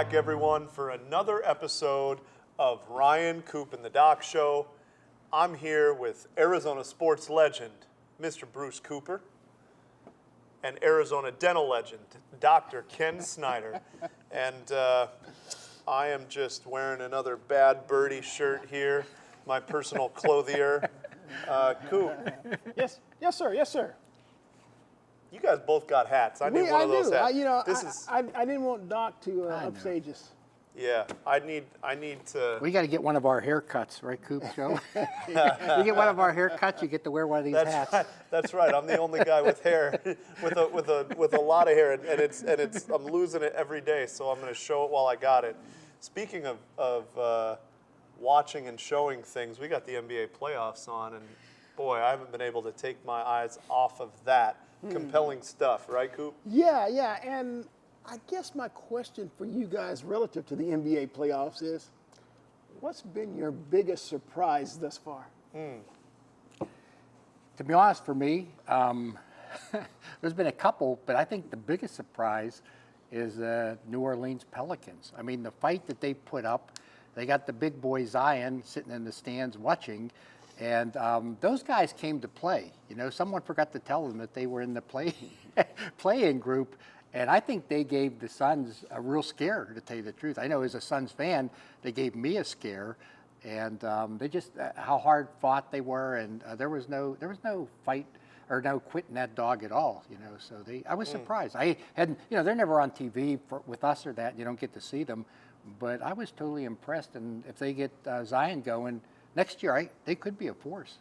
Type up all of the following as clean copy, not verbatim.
back, everyone, for another episode of Ryan, Coop, and the Doc Show. I'm here with Arizona sports legend, Mr. Bruce Cooper, and Arizona dental legend, Dr. Ken Snyder. And I am just wearing another Bad Birdie shirt here, my personal clothier. Coop. Yes, sir. You guys both got hats. I need one of those hats. I didn't want Doc to upstage us. Yeah, I need to. We got to get one of our haircuts, right, Coop? Joe? You get one of our haircuts, you get to wear one of these hats. Right. That's right. I'm the only guy with hair, with a lot of hair, and it's I'm losing it every day. So I'm going to show it while I got it. Speaking of watching and showing things, we got the NBA playoffs on, and boy, I haven't been able to take my eyes off of that. Compelling stuff, right, Coop? Yeah, and I guess my question for you guys relative to the NBA playoffs is, what's been your biggest surprise thus far? To be honest, for me, there's been a couple, but I think the biggest surprise is New Orleans Pelicans. I mean, the fight that they put up, they got the big boy Zion sitting in the stands watching, and those guys came to play. You know, someone forgot to tell them that they were in the play-in group, and I think they gave the Suns a real scare, to tell you the truth. I know as a Suns fan, they gave me a scare, and they just how hard fought they were, and there was no fight or no quitting that dog at all. You know, so I was surprised. I hadn't, they're never on TV with us or that. You don't get to see them, but I was totally impressed. And if they get Zion going next year, they could be a force,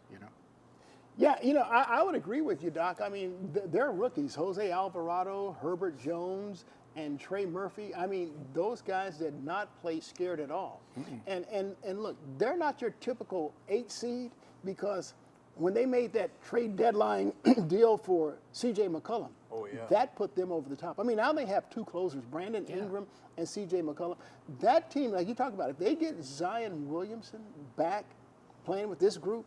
Yeah, I would agree with you, Doc. I mean, they're rookies. Jose Alvarado, Herbert Jones, and Trey Murphy. I mean, those guys did not play scared at all. And look, they're not your typical 8 seed because when they made that trade deadline deal for C.J. McCollum, that put them over the top. I mean, now they have 2 closers, Brandon Ingram and C.J. McCollum. That team, like you talk about, if they get Zion Williamson back playing with this group,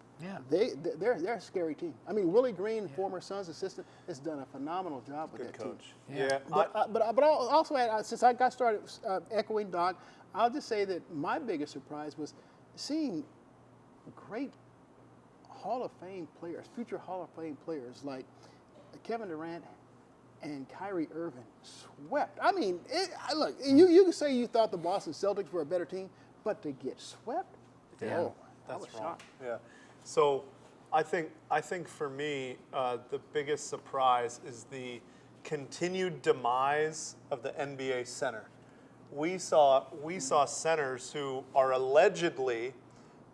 they're a scary team. I mean, Willie Green, former Suns assistant, has done a phenomenal job with that coach. team. Yeah. But I'll also add, since I got started echoing Doc, I'll just say that my biggest surprise was seeing great Hall of Fame players, future Hall of Fame players like Kevin Durant and Kyrie Irving swept. I mean, look, you can say you thought the Boston Celtics were a better team, but to get swept, That's wrong. Yeah. So I think for me, the biggest surprise is the continued demise of the NBA center. We saw centers who are allegedly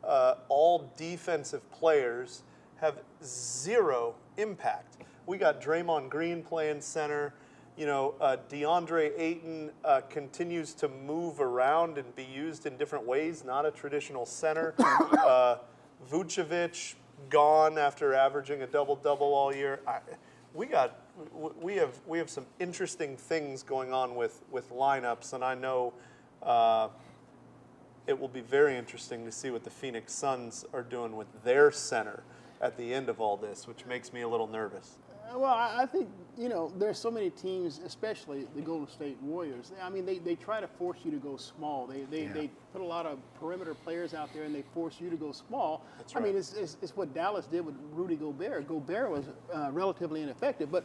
all defensive players have zero impact. We got Draymond Green playing center. DeAndre Ayton continues to move around and be used in different ways, not a traditional center. Vucevic gone after averaging a double-double all year. We have some interesting things going on with lineups, and I know it will be very interesting to see what the Phoenix Suns are doing with their center at the end of all this, which makes me a little nervous. Well, I think, there's so many teams, especially the Golden State Warriors. I mean, they try to force you to go small. They put a lot of perimeter players out there, and they force you to go small. That's right. I mean, it's what Dallas did with Rudy Gobert. Gobert was relatively ineffective, but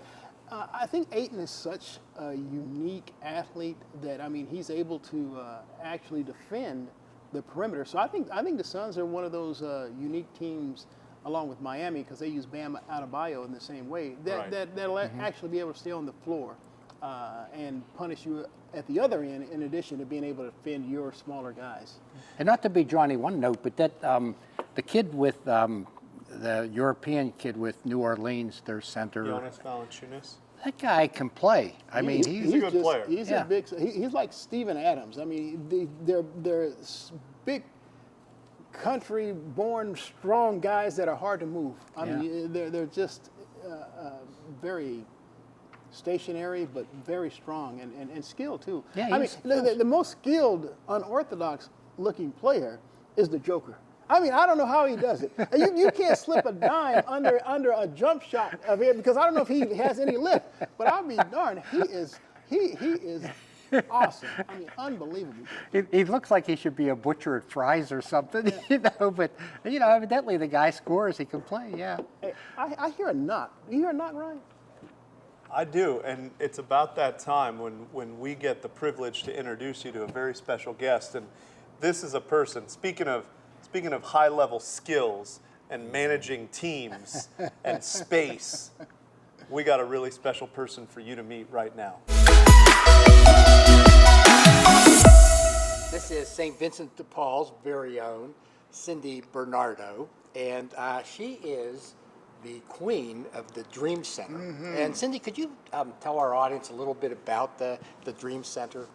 I think Ayton is such a unique athlete that, I mean, he's able to actually defend the perimeter. So I think the Suns are one of those unique teams, along with Miami, because they use Bam Adebayo in the same way, that'll actually be able to stay on the floor and punish you at the other end, in addition to being able to defend your smaller guys. And not to be Johnny one note, but that the kid with the European kid with New Orleans, their center, Jonas Valanciunas. That guy can play. I mean, he's a good player. He's a big. He's like Steven Adams. I mean, they're big, country-born, strong guys that are hard to move. I mean, they're just very stationary, but very strong and skilled too. Yeah, I mean, the most skilled, unorthodox-looking player is the Joker. I mean, I don't know how he does it. You can't slip a dime under a jump shot of him, because I don't know if he has any lift. But I'll be darned, he is Awesome. I mean, unbelievable. He looks like he should be a butcher at Fry's or something, but, evidently the guy scores, he can play, yeah. Hey, I hear a knock. You hear a knock, Ryan? I do, and it's about that time when we get the privilege to introduce you to a very special guest. And this is a person, speaking of high-level skills and managing teams and space, we got a really special person for you to meet right now. This is St. Vincent de Paul's very own Cindy Bernardo, and she is the queen of the Dream Center. And Cindy, could you tell our audience a little bit about the Dream Center?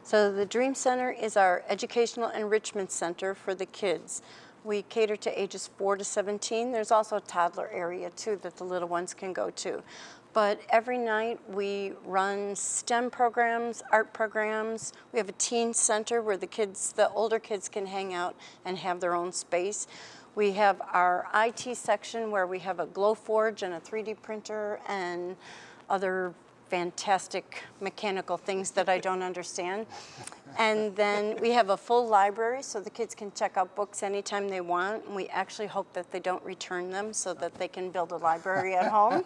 So the Dream Center is our educational enrichment center for the kids. We cater to ages 4 to 17. There's also a toddler area too that the little ones can go to. But every night we run STEM programs, art programs. We have a teen center where the older kids can hang out and have their own space. We have our IT section where we have a Glowforge and a 3D printer and other fantastic mechanical things that I don't understand. And then we have a full library so the kids can check out books anytime they want. And we actually hope that they don't return them so that they can build a library at home.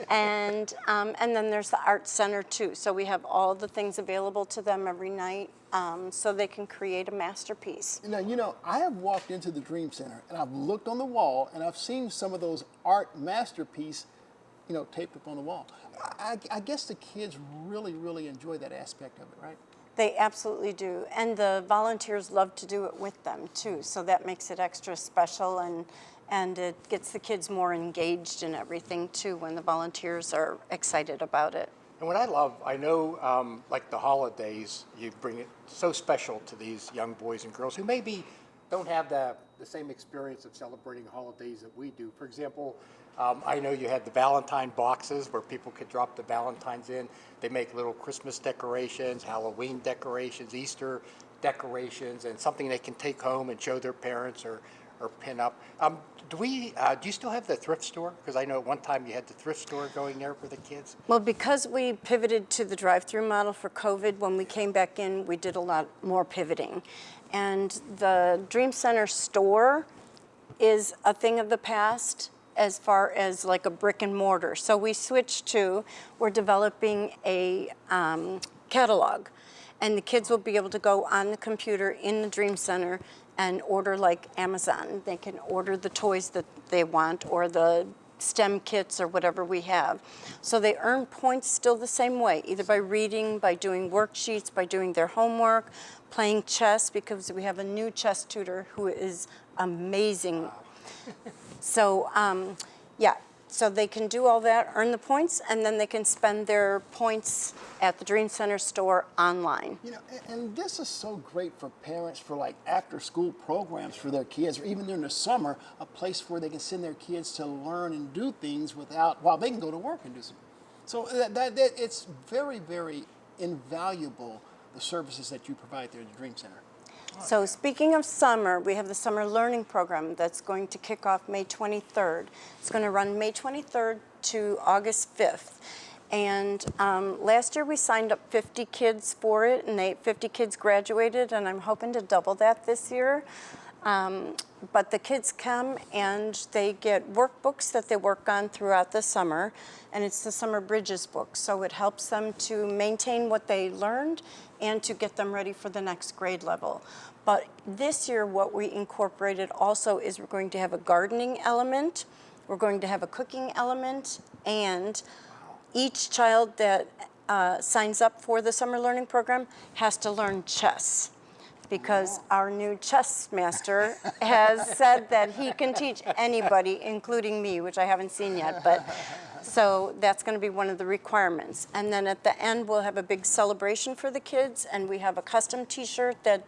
And then there's the art center too. So we have all the things available to them every night so they can create a masterpiece. Now, I have walked into the Dream Center and I've looked on the wall and I've seen some of those art masterpieces, taped up on the wall. I guess the kids really, really enjoy that aspect of it, right? They absolutely do. And the volunteers love to do it with them too. So that makes it extra special and it gets the kids more engaged in everything too when the volunteers are excited about it. And what I love, I know, like the holidays, you bring it so special to these young boys and girls who maybe don't have the same experience of celebrating holidays that we do. For example, I know you had the Valentine boxes where people could drop the Valentines in. They make little Christmas decorations, Halloween decorations, Easter decorations, and something they can take home and show their parents or pin up. Do you still have the thrift store? Because I know at one time you had the thrift store going there for the kids. Well, because we pivoted to the drive-through model for COVID, when we came back in, we did a lot more pivoting. And the Dream Center store is a thing of the past as far as like a brick and mortar. So we switched to, we're developing a catalog. And the kids will be able to go on the computer in the Dream Center and order like Amazon. They can order the toys that they want or the STEM kits or whatever we have. So they earn points still the same way, either by reading, by doing worksheets, by doing their homework, playing chess, because we have a new chess tutor who is amazing. So, so they can do all that, earn the points, and then they can spend their points at the Dream Center store online. And this is so great for parents for like after school programs for their kids, or even during the summer, a place where they can send their kids to learn and do things while they can go to work and do something. So that it's very, very invaluable, the services that you provide there at the Dream Center. So speaking of summer, we have the summer learning program that's going to kick off May 23rd. It's going to run May 23rd to August 5th. And last year we signed up 50 kids for it, and 50 kids graduated, and I'm hoping to double that this year. But the kids come and they get workbooks that they work on throughout the summer, and it's the Summer Bridges book. So it helps them to maintain what they learned and to get them ready for the next grade level. But this year what we incorporated also is we're going to have a gardening element, we're going to have a cooking element, and each child that signs up for the summer learning program has to learn chess, because our new chess master has said that he can teach anybody, including me, which I haven't seen yet, but so that's going to be one of the requirements. And then at the end, we'll have a big celebration for the kids, and we have a custom t-shirt that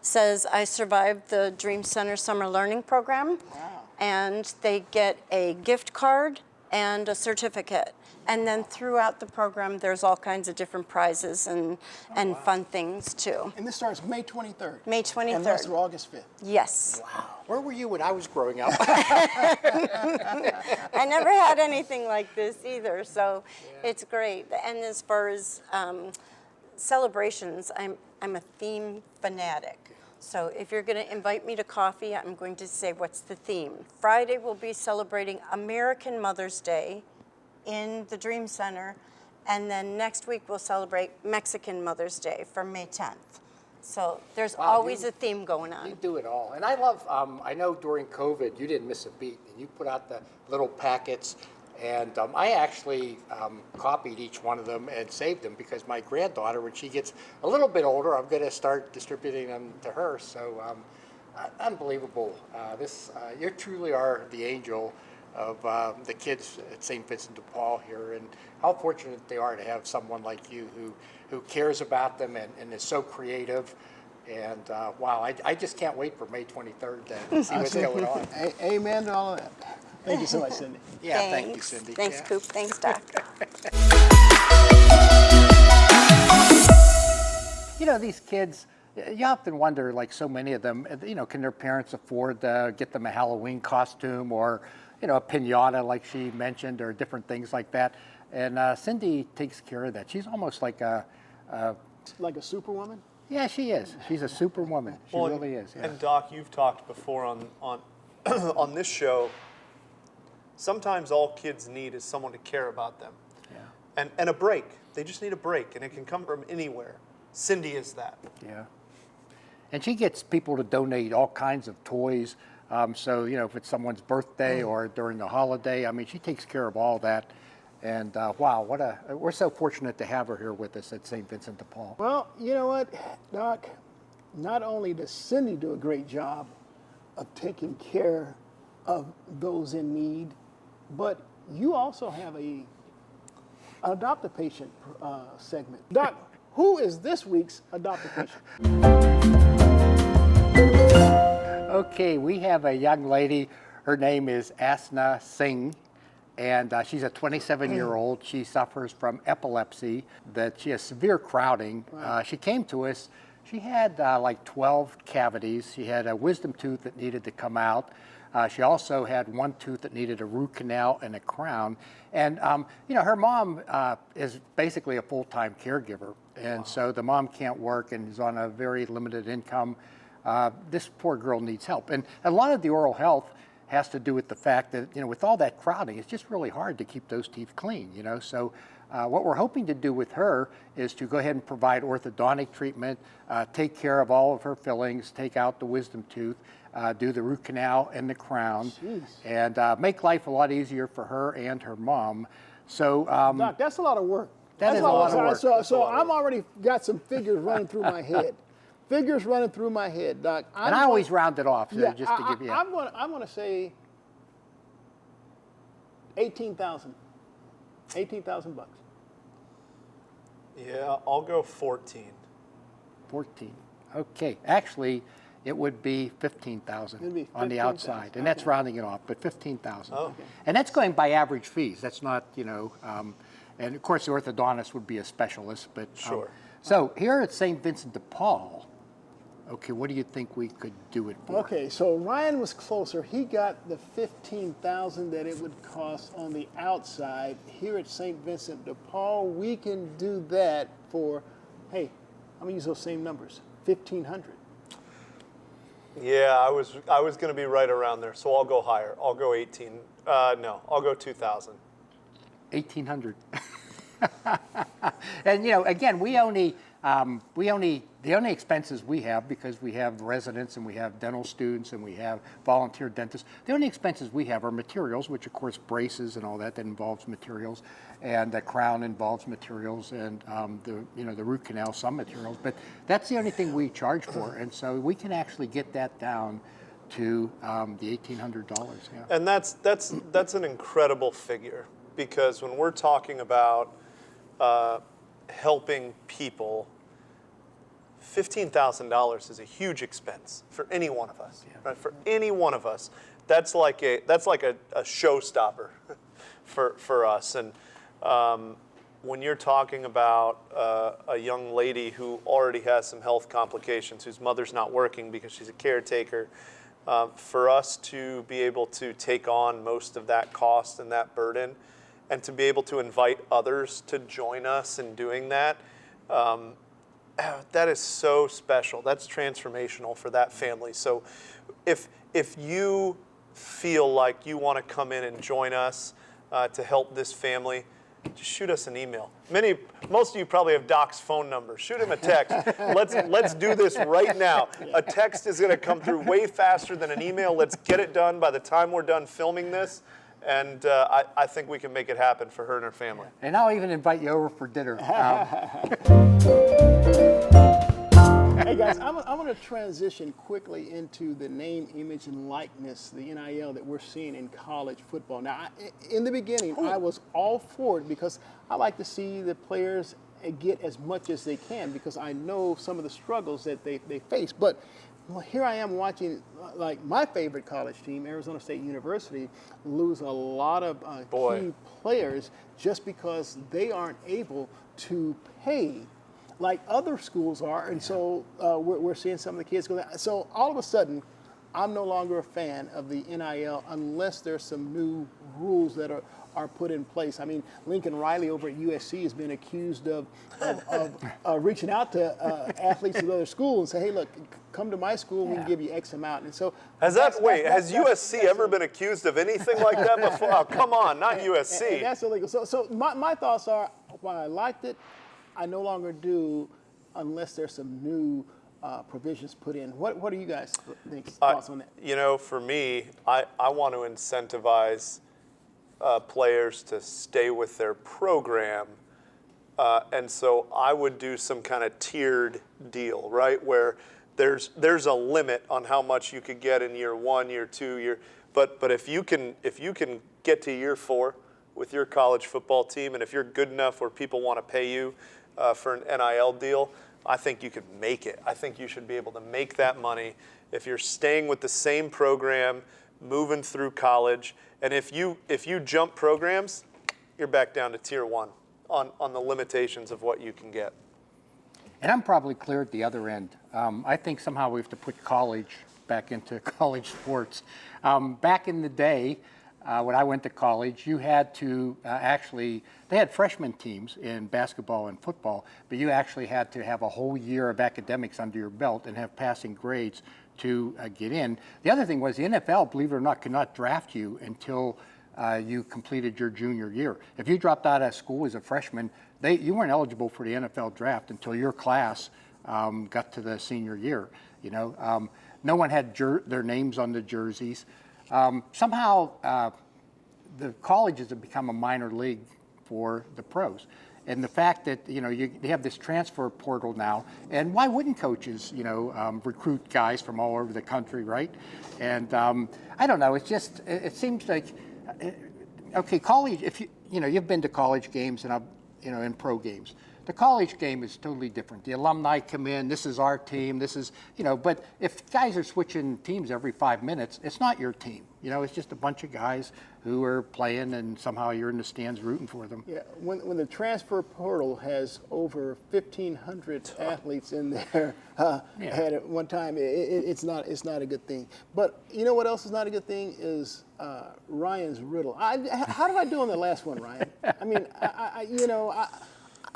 says, "I survived the Dream Center Summer Learning Program." Wow. And they get a gift card and a certificate. And then throughout the program, there's all kinds of different prizes and fun things too. And this starts May 23rd. May 23rd. And lasts through August 5th. Yes. Wow. Where were you when I was growing up? I never had anything like this either, so it's great. And as far as celebrations, I'm a theme fanatic. So if you're going to invite me to coffee, I'm going to say, what's the theme? Friday we'll be celebrating American Mother's Day in the Dream Center, and then next week we'll celebrate Mexican Mother's Day for May 10th. So there's always a theme going on. You do it all. And I love, I know during COVID, you didn't miss a beat. And you put out the little packets. And I actually copied each one of them and saved them because my granddaughter, when she gets a little bit older, I'm going to start distributing them to her. So unbelievable. You truly are the angel of the kids at St. Vincent de Paul here. And how fortunate they are to have someone like you who cares about them and is so creative. And wow, I just can't wait for May 23rd to see what's going on. Amen to all of that. Thank you so much, Cindy. Yeah, Thanks. thank you, Cindy. Thanks, Yeah. Coop. Thanks, Doc. You know, these kids, you often wonder, like so many of them, you know, can their parents afford to get them a Halloween costume or, you know, a piñata like she mentioned or different things like that. And Cindy takes care of that. She's almost like Like a superwoman? yeah, she is. She's a superwoman. She Well, really is. Yeah. And Doc, you've talked before on on this show. Sometimes all kids need is someone to care about them, and a break. They just need a break, and it can come from anywhere. Cindy is that. Yeah. And she gets people to donate all kinds of toys. So, you know, if it's someone's birthday or during the holiday, I mean, she takes care of all that. And wow, we're so fortunate to have her here with us at St. Vincent de Paul. Well, you know what, Doc? Not only does Cindy do a great job of taking care of those in need, but you also have an adopt a patient segment. Doc, who is this week's adopt a patient? Okay, we have a young lady. Her name is Asna Singh. And she's a 27-year-old. She suffers from epilepsy, that she has severe crowding. She came to us. She had like 12 cavities. She had a wisdom tooth that needed to come out. She also had one tooth that needed a root canal and a crown. And, you know, her mom is basically a full-time caregiver. And so the mom can't work and is on a very limited income. This poor girl needs help. And a lot of the oral health has to do with the fact that, you know, with all that crowding, it's just really hard to keep those teeth clean, you know. So what we're hoping to do with her is to go ahead and provide orthodontic treatment, take care of all of her fillings, take out the wisdom tooth, do the root canal and the crown, and make life a lot easier for her and her mom. So, Doc, that's a lot of work. That is a lot of work. So I'm already got some figures running through my head. Figures running through my head, Doc. And I always round it off, so Yeah, just to give you. I'm going to say 18,000. 18,000 bucks. Yeah, I'll go 14. 14. Okay. Actually, it would be 15,000 It'd be on the 15,000, outside, and that's okay. rounding it off, but 15,000. Oh. And that's going by average fees. That's not, you know, and of course the orthodontist would be a specialist, but Sure. So here at St. Vincent de Paul, okay, what do you think we could do it for? Okay, so Ryan was closer. He got the 15,000 that it would cost on the outside. Here at St. Vincent de Paul, we can do that for, hey, I'm gonna use those same numbers, 1,500. Yeah, I was going to be right around there, so I'll go higher. I'll go 18. No, I'll go 2,000. 1,800. And you know, again, the only expenses we have, because we have residents and we have dental students and we have volunteer dentists, the only expenses we have are materials, which of course braces and all that involves materials, and the crown involves materials, and the root canal, some materials, but that's the only thing we charge for, and so we can actually get that down to the $1,800. Yeah. And that's an incredible figure, because when we're talking about helping people, $15,000 is a huge expense for any one of us. Yeah. Right? For any one of us, that's like a showstopper for us. And when you're talking about a young lady who already has some health complications, whose mother's not working because she's a caretaker, for us to be able to take on most of that cost and that burden, and to be able to invite others to join us in doing that, that is so special. That's transformational for that family. So if you feel like you want to come in and join us to help this family, just shoot us an email. Most of you probably have Doc's phone number. Shoot him a text. Let's do this right now. A text is going to come through way faster than an email. Let's get it done by the time we're done filming this. And I think we can make it happen for her and her family. And I'll even invite you over for dinner. Hey guys, I'm going to transition quickly into the name, image, and likeness, the NIL that we're seeing in college football. Now, in the beginning, I was all for it because I like to see the players get as much as they can because I know some of the struggles that they face. But here I am watching, like, my favorite college team, Arizona State University, lose a lot of key players just because they aren't able to pay like other schools are. And so we're seeing some of the kids go there. So all of a sudden, I'm no longer a fan of the NIL unless there's some new rules that are put in place. I mean, Lincoln Riley over at USC has been accused of reaching out to athletes at other schools and say, hey, look, come to my school, we can give you X amount. And so has USC ever been accused of anything like that before? Oh, come on, not USC. And that's illegal. So my thoughts are, while I liked it, I no longer do unless there's some new provisions put in. What do you guys think? Thoughts on that? You know, for me, I want to incentivize players to stay with their program. And so I would do some kind of tiered deal, right? Where there's a limit on how much you could get in year 1, year 2, but if you can get to year 4 with your college football team, and if you're good enough where people want to pay you for an NIL deal, I think you could make it. I think you should be able to make that money if you're staying with the same program, moving through college, and if you jump programs, you're back down to tier 1 on the limitations of what you can get. And I'm probably clear at the other end. I think somehow we have to put college back into college sports. Back in the day, when I went to college, you had to they had freshman teams in basketball and football, but you actually had to have a whole year of academics under your belt and have passing grades to get in. The other thing was the NFL, believe it or not, could not draft you until you completed your junior year. If you dropped out of school as a freshman, you weren't eligible for the NFL draft until your class got to the senior year. You know, no one had their names on the jerseys. Somehow, the colleges have become a minor league for the pros. And the fact that, you know, you have this transfer portal now, and why wouldn't coaches, recruit guys from all over the country, right? And I don't know, it seems like, okay, college, if you've been to college games and in pro games. The college game is totally different. The alumni come in, this is our team, but if guys are switching teams every 5 minutes, it's not your team. It's just a bunch of guys who are playing and somehow you're in the stands rooting for them. Yeah, when the transfer portal has over 1,500 athletes in there at one time, it's not a good thing. But you know what else is not a good thing is Ryan's riddle. How did I do on the last one, Ryan? I mean,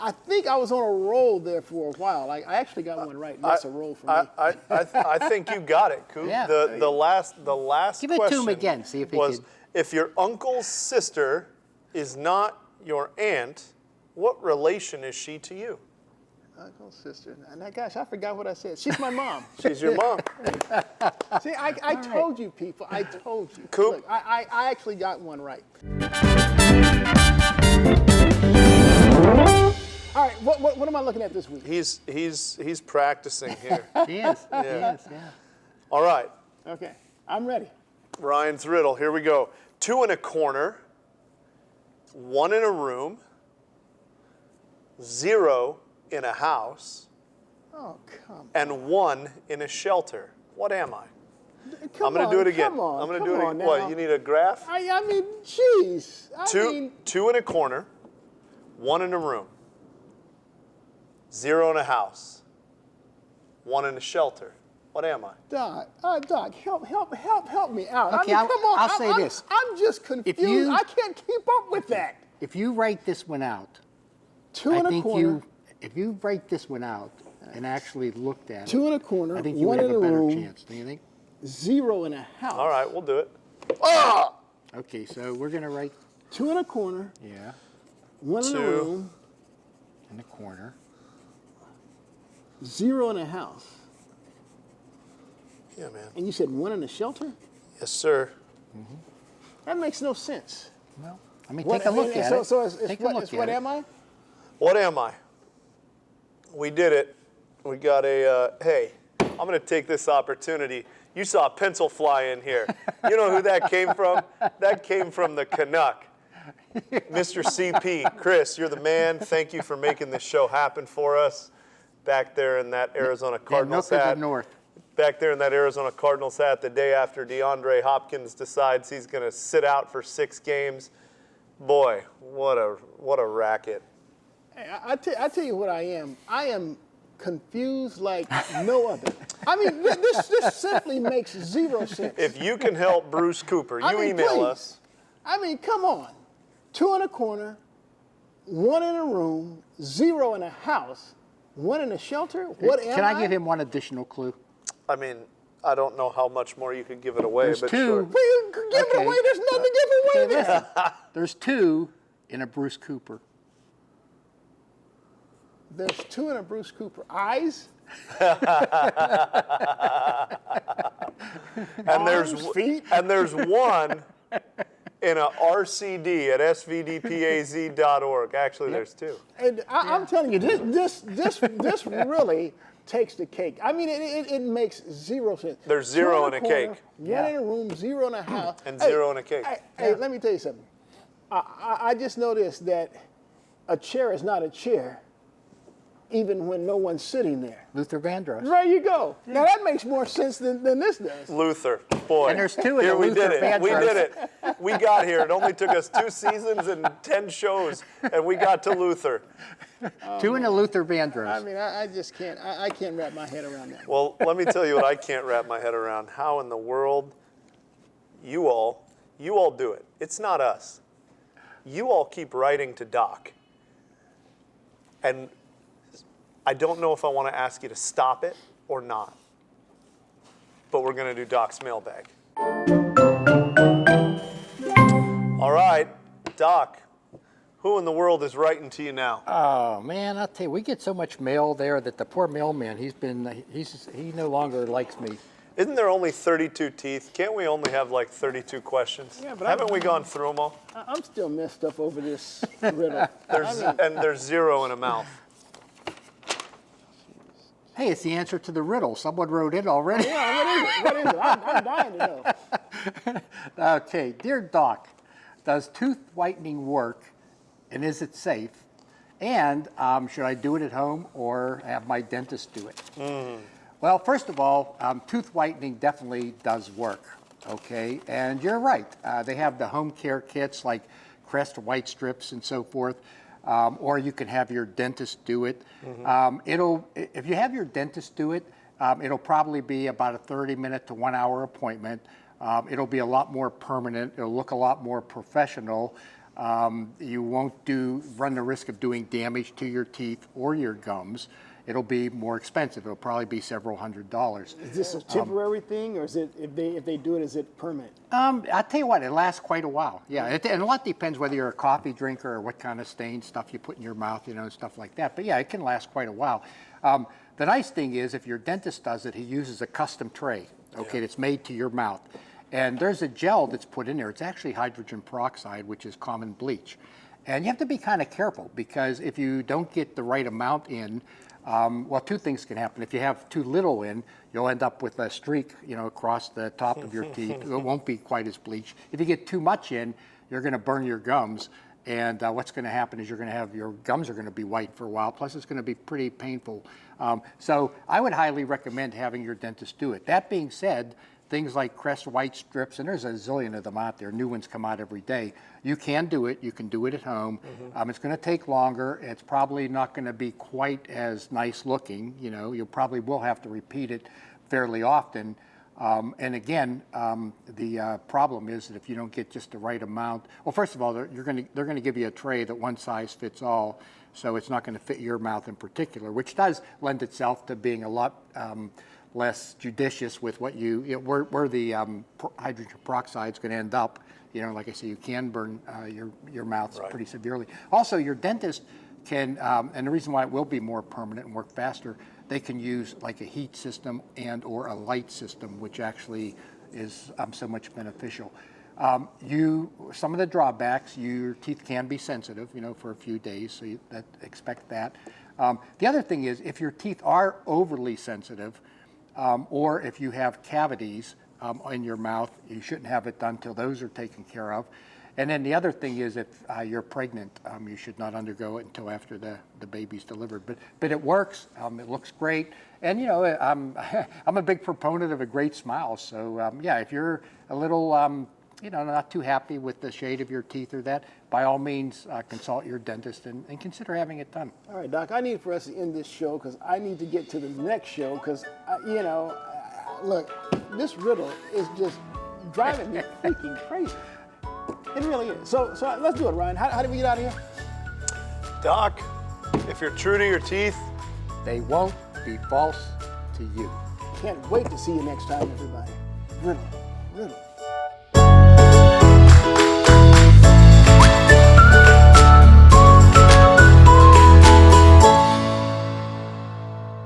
I think I was on a roll there for a while. I actually got one right. That's a roll for me. I think you got it, Coop. Yeah. The last Give it to him again. See if he was, can. if your uncle's sister is not your aunt, what relation is she to you? Uncle, sister. Now, gosh, I forgot what I said. She's my mom. She's your mom. See, I told you, people. I told you. Coop. Look, I actually got one right. All right, what am I looking at this week? He's practicing here. He is. He is. Yeah. All right. Okay, I'm ready. Ryan's riddle. Here we go. 2 in a corner, 1 in a room, 0 in a house, Oh, come on. and 1 in a shelter. What am I? Come I'm going to do it again. Come on, I'm going to come do it on again. now. What? You need a graph? I mean, jeez. Two in a corner, 1 in a room, 0 in a house, 1 in a shelter. What am I? Doc, help me out. Okay, I mean, come on. I'll say this. I'm just confused. I can't keep up with that. If you write this one out, 2 in a corner. if you write this one out, and actually looked at it. 2 in a corner, I think you 1 would have in a a better room, chance, don't you think? 0 in a house. All right, we'll do it. Okay, so we're going to write, 2 in a corner, yeah, 1 in a 2. room, in the corner. 0 in a house. Yeah, man. And you said 1 in a shelter? Yes, sir. That makes no sense. Well, I mean, take a look at it. So it's Take a what, look it's at what it. am I? What am I? We did it. We got a, hey, I'm going to take this opportunity. You saw a pencil fly in here. You know who that came from? That came from the Canuck. Mr. CP, Chris, you're the man. Thank you for making this show happen for us. Back there in that Arizona Cardinals Nook is hat. the north. Back there in that Arizona Cardinals hat the day after DeAndre Hopkins decides he's going to sit out for 6 games. Boy, what a racket. Hey, I tell you what I am. I am confused like no other. I mean, this simply makes 0 sense. If you can help Bruce Cooper, you email please. us. I mean, come on. 2 in a corner, 1 in a room, 0 in a house, 1 in a shelter. What am I? Can I give him one additional clue? I mean, I don't know how much more you could give it away, There's but 2. sure. Well, you give it Okay. away. There's nothing to give away there. Listen, there's 2 in a Bruce Cooper. There's 2 in a Bruce Cooper. Eyes, arms, feet. and there's 1 in a RCD at svdpaz.org. Actually, there's 2. And I'm telling you, this really takes the cake. I mean, it makes 0 sense. There's 2 0 in in a corner, cake. 1 in a room, 0 in a house, And 0 in a cake. Hey, let me tell you something. I just noticed that a chair is not a chair, even when no one's sitting there. Luther Vandross. There you go. Now that makes more sense than this does. Luther, boy. And there's 2 in Here a we Luther did it. We Vandross. did it. We got here. It only took us 2 seasons and 10 shows, and we got to Luther. 2 in a Luther Vandross. I mean, I just can't. I can't wrap my head around that. Well, let me tell you what I can't wrap my head around. How in the world you all do it. It's not us. You all keep writing to Doc. And I don't know if I want to ask you to stop it or not. But we're going to do Doc's mailbag. All right, Doc, who in the world is writing to you now? Oh man, I'll tell you, we get so much mail there that the poor mailman, he no longer likes me. Isn't there only 32 teeth? Can't we only have like 32 questions? Yeah, but Haven't we gone through them all? I'm still messed up over this riddle. And there's 0 in a mouth. Hey, it's the answer to the riddle. Someone wrote it already. Yeah, what is it? I'm dying to know. Okay, dear Doc, does tooth whitening work, and is it safe? And should I do it at home or have my dentist do it? Well, first of all, tooth whitening definitely does work, okay? And you're right. They have the home care kits like Crest White Strips and so forth, or you can have your dentist do it. If you have your dentist do it, it'll probably be about a 30-minute to 1 hour appointment. It'll be a lot more permanent. It'll look a lot more professional. You won't run the risk of doing damage to your teeth or your gums. It'll be more expensive. It'll probably be several $100s. Is this a temporary thing, or is it if they do it, is it permanent? I'll tell you what, it lasts quite a while. Yeah, and a lot depends whether you're a coffee drinker or what kind of stain stuff you put in your mouth, and stuff like that. But yeah, it can last quite a while. The nice thing is, if your dentist does it, he uses a custom tray, okay, that's made to your mouth. And there's a gel that's put in there. It's actually hydrogen peroxide, which is common bleach. And you have to be kind of careful, because if you don't get the right amount in, well, 2 things can happen. If you have too little in, you'll end up with a streak, across the top of your teeth. It won't be quite as bleach. If you get too much in, you're going to burn your gums. And what's going to happen is your gums are going to be white for a while. Plus, it's going to be pretty painful. So I would highly recommend having your dentist do it. That being said, things like Crest White Strips, and there's a zillion of them out there. New ones come out every day. You can do it. You can do it at home. It's going to take longer. It's probably not going to be quite as nice looking. You probably will have to repeat it fairly often. And again, the problem is that if you don't get just the right amount, well, first of all, they're going to give you a tray that one size fits all, so it's not going to fit your mouth in particular, which does lend itself to being a lot less judicious with what where the hydrogen peroxide is going to end up. You know, like I say, you can burn your mouth pretty severely. Also, your dentist can, and the reason why it will be more permanent and work faster, they can use like a heat system and or a light system, which actually is so much beneficial. Some of the drawbacks, your teeth can be sensitive, you know, for a few days, so expect that. The other thing is, if your teeth are overly sensitive, or if you have cavities in your mouth, you shouldn't have it done till those are taken care of. And then the other thing is, if you're pregnant, you should not undergo it until after the baby's delivered. But it works. It looks great. And, you know, I'm a big proponent of a great smile. So, yeah, if you're a little, you know, not too happy with the shade of your teeth or that, by all means, consult your dentist and consider having it done. All right, Doc, I need for us to end this show because I need to get to the next show because, you know, look, this riddle is just driving me freaking crazy. It really is. So let's do it, Ryan. How do we get out of here? Doc, if you're true to your teeth, They won't be false to you. Can't wait to see you next time, everybody. Riddle, riddle.